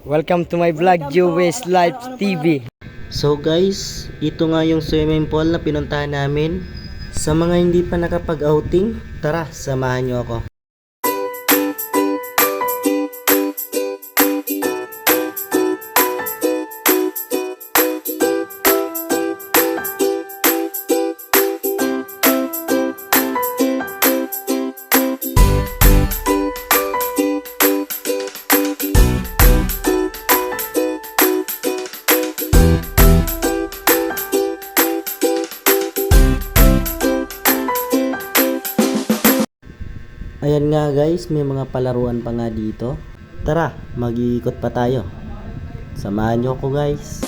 Welcome to my vlog, Joey's Life TV. So guys, ito nga yung swimming pool na pinuntahan namin. Sa mga hindi pa nakapag-outing, tara, samahan nyo ako. Ayan nga guys, may mga palaruan pa nga dito. Tara, mag-iikot pa tayo. Samahan nyo ako guys.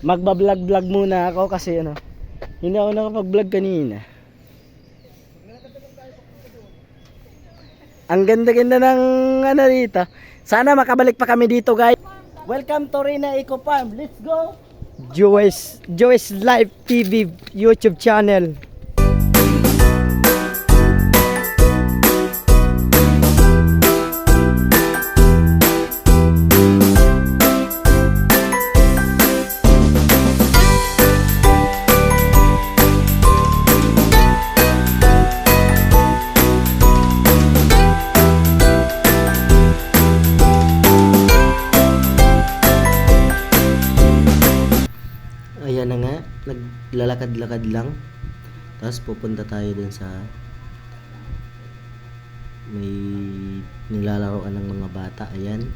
Magba-vlog muna ako kasi hindi ako nakapag-vlog kanina. Ang ganda-ganda ng dito. Sana makabalik pa kami dito guys. Welcome to Rina Eco Farm. Let's go. Joey's Life TV YouTube channel. Ayan na nga, naglalakad-lakad lang. Tapos pupunta tayo dun sa may nilalaroan ng mga bata. Ayan.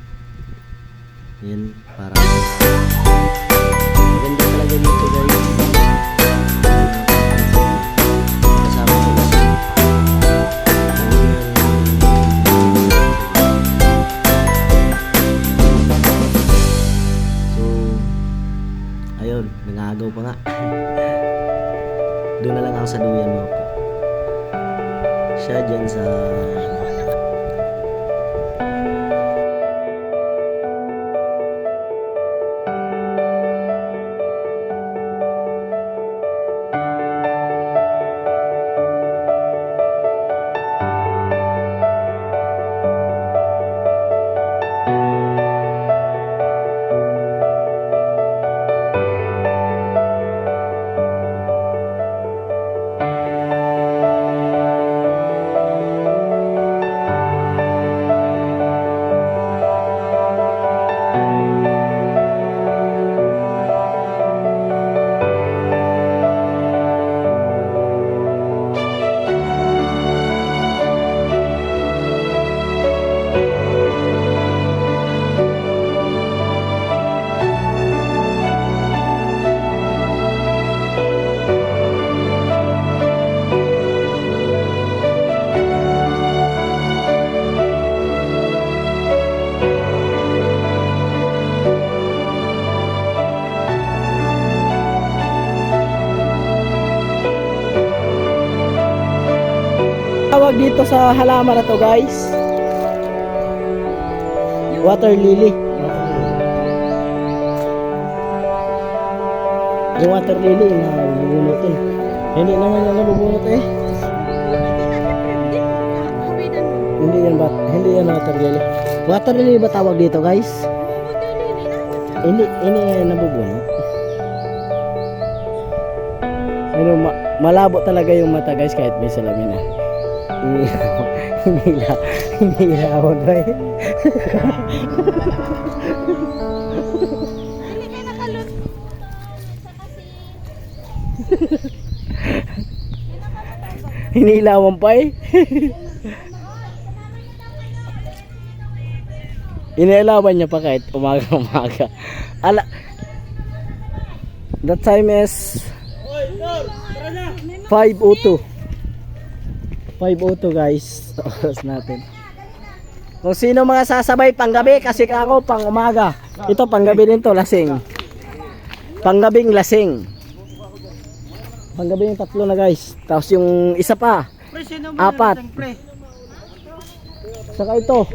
Ayan, parang maganda talaga dito guys. Kasama ko na siya. So, ayun, nangagaw pa nga. Doon na lang ako sa duyan mo po. Siya dyan sa tawag dito sa halaman na to, guys? Water lily. Yung water lily na bubunutin. Hindi naman yan nabubunot eh. Hindi yan water lily. Water lily ba tawag dito, guys? Hindi yan nabubunot. Ano, malabo talaga yung mata, guys, kahit may salamin na. Hindi lawon ba eh. Hinilawan pa eh. Inilawan niya pa kahit umaga. That time is 5:02. 5:02, guys. Oras natin. Kung sino mga sasabay panggabi, kasi ako pang umaga. Ito panggabi din to, lasing. Panggabing lasing. Panggabi yung 3 na, guys. Tapos yung isa pa 4. Saka ito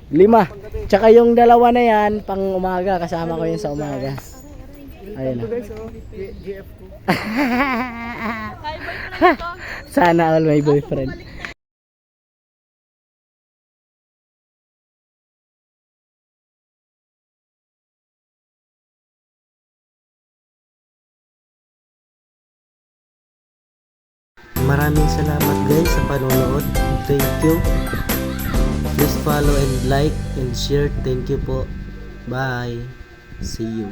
5. Tsaka yung 2 na yan pang umaga, kasama ko yun sa umaga. Ayun na. Sana all my boyfriend. Maraming salamat guys sa panonood. Thank you. Please follow and like and share. Thank you po. Bye. See you.